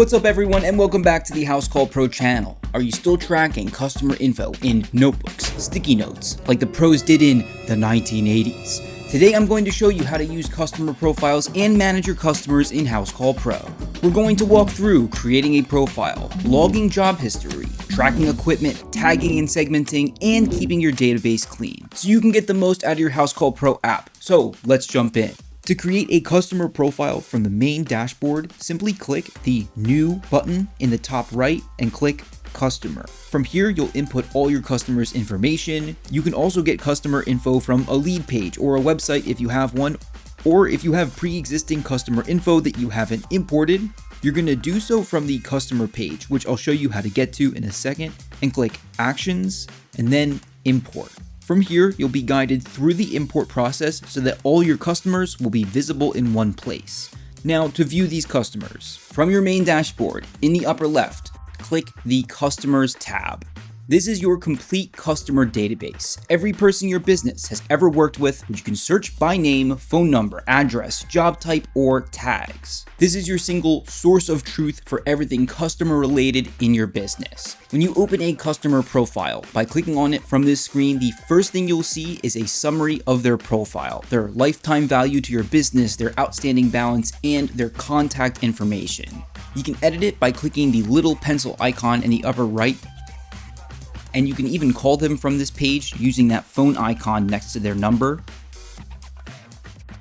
What's up everyone, and welcome back to the Housecall Pro channel. Are you still tracking customer info in notebooks, sticky notes, like the pros did in the 1980s? Today I'm going to show you how to use customer profiles and manage your customers in Housecall Pro. We're going to walk through creating a profile, logging job history, tracking equipment, tagging and segmenting, and keeping your database clean, so you can get the most out of your Housecall Pro app. So let's jump in. To create a customer profile from the main dashboard, simply click the New button in the top right and click Customer. From here, you'll input all your customers' information. You can also get customer info from a lead page or a website if you have one, or if you have pre-existing customer info that you haven't imported, you're going to do so from the customer page, which I'll show you how to get to in a second, and click Actions and then Import. From here, you'll be guided through the import process so that all your customers will be visible in one place. Now, to view these customers, from your main dashboard, in the upper left, click the Customers tab. This is your complete customer database. Every person your business has ever worked with, which you can search by name, phone number, address, job type, or tags. This is your single source of truth for everything customer related in your business. When you open a customer profile, by clicking on it from this screen, the first thing you'll see is a summary of their profile, their lifetime value to your business, their outstanding balance, and their contact information. You can edit it by clicking the little pencil icon in the upper right, and you can even call them from this page using that phone icon next to their number.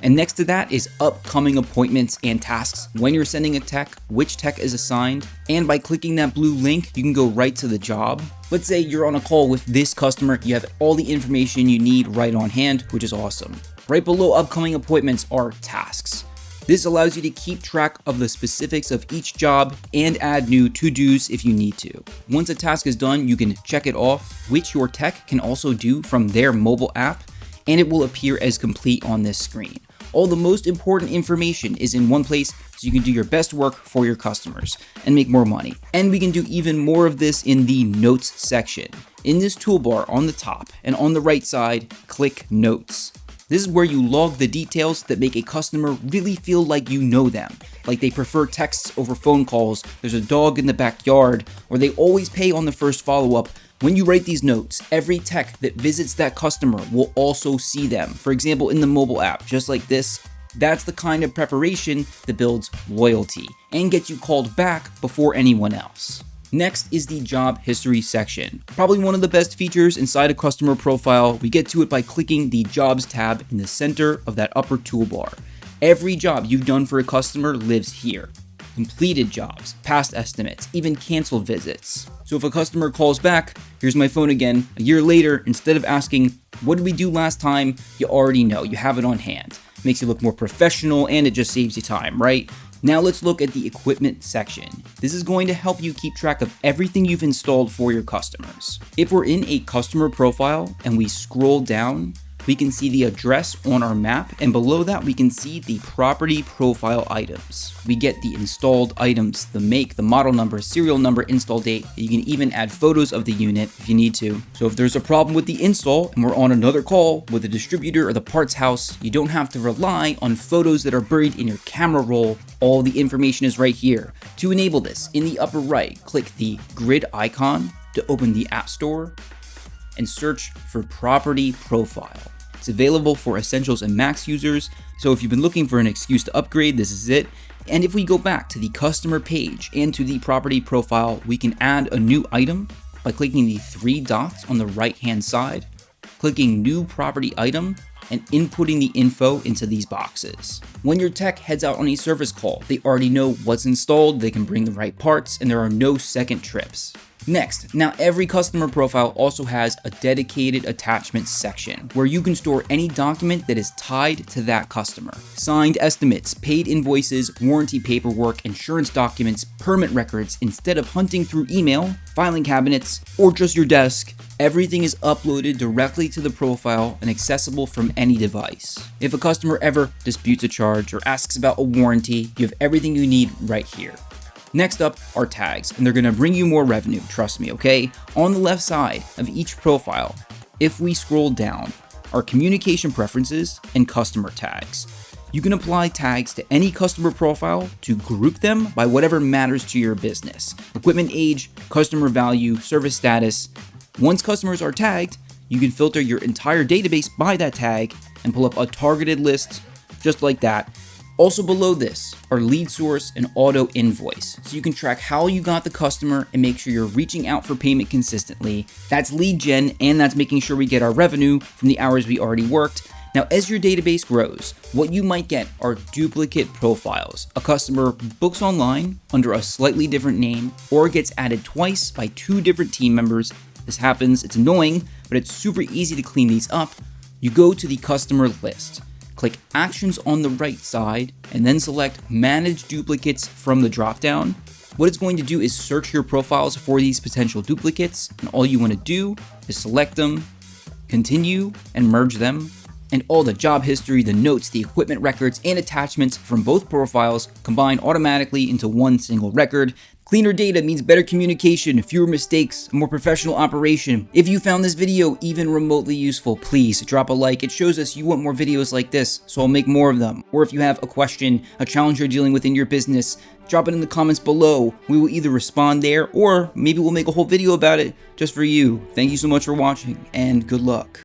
And next to that is upcoming appointments and tasks. When you're sending a tech, which tech is assigned, and by clicking that blue link, you can go right to the job. Let's say you're on a call with this customer, you have all the information you need right on hand, which is awesome. Right below upcoming appointments are tasks. This allows you to keep track of the specifics of each job and add new to-dos if you need to. Once a task is done, you can check it off, which your tech can also do from their mobile app, and it will appear as complete on this screen. All the most important information is in one place, so you can do your best work for your customers and make more money. And we can do even more of this in the Notes section. In this toolbar on the top and on the right side, click Notes. This is where you log the details that make a customer really feel like you know them, like they prefer texts over phone calls, there's a dog in the backyard, or they always pay on the first follow-up. When you write these notes, every tech that visits that customer will also see them. For example, in the mobile app, just like this. That's the kind of preparation that builds loyalty and gets you called back before anyone else. Next is the job history section. Probably one of the best features inside a customer profile. We get to it by clicking the Jobs tab in the center of that upper toolbar. Every job you've done for a customer lives here. Completed jobs, past estimates, even canceled visits. So if a customer calls back, here's my phone again, a year later, instead of asking, what did we do last time? You already know, you have it on hand. Makes you look more professional and it just saves you time, right? Now let's look at the equipment section. This is going to help you keep track of everything you've installed for your customers. If we're in a customer profile and we scroll down, we can see the address on our map, and below that we can see the property profile items. We get the installed items, the make, the model number, serial number, install date. You can even add photos of the unit if you need to. So if there's a problem with the install and we're on another call with the distributor or the parts house, you don't have to rely on photos that are buried in your camera roll. All the information is right here. To enable this, in the upper right, click the grid icon to open the App Store and search for Property Profile. It's available for Essentials and Max users, so if you've been looking for an excuse to upgrade, this is it. And if we go back to the customer page and to the property profile, we can add a new item by clicking the three dots on the right-hand side, clicking New Property Item, and inputting the info into these boxes. When your tech heads out on a service call, they already know what's installed, they can bring the right parts, and there are no second trips. Next, now every customer profile also has a dedicated attachments section where you can store any document that is tied to that customer. Signed estimates, paid invoices, warranty paperwork, insurance documents, permit records. Instead of hunting through email, filing cabinets, or just your desk, everything is uploaded directly to the profile and accessible from any device. If a customer ever disputes a charge or asks about a warranty, you have everything you need right here. Next up are tags, and they're gonna bring you more revenue, trust me, okay? On the left side of each profile, if we scroll down, are communication preferences and customer tags. You can apply tags to any customer profile to group them by whatever matters to your business: equipment age, customer value, service status. Once customers are tagged, you can filter your entire database by that tag and pull up a targeted list just like that. Also below this are lead source and auto invoice, so you can track how you got the customer and make sure you're reaching out for payment consistently. That's lead gen, and that's making sure we get our revenue from the hours we already worked. Now, as your database grows, what you might get are duplicate profiles. A customer books online under a slightly different name or gets added twice by 2 different team members. This happens, it's annoying, but it's super easy to clean these up. You go to the customer list, click Actions on the right side, and then select Manage Duplicates from the dropdown. What it's going to do is search your profiles for these potential duplicates, and all you want to do is select them, continue, and merge them. And all the job history, the notes, the equipment records, and attachments from both profiles combine automatically into one single record. Cleaner data means better communication, fewer mistakes, a more professional operation. If you found this video even remotely useful, please drop a like. It shows us you want more videos like this, so I'll make more of them. Or if you have a question, a challenge you're dealing with in your business, drop it in the comments below. We will either respond there, or maybe we'll make a whole video about it just for you. Thank you so much for watching, and good luck.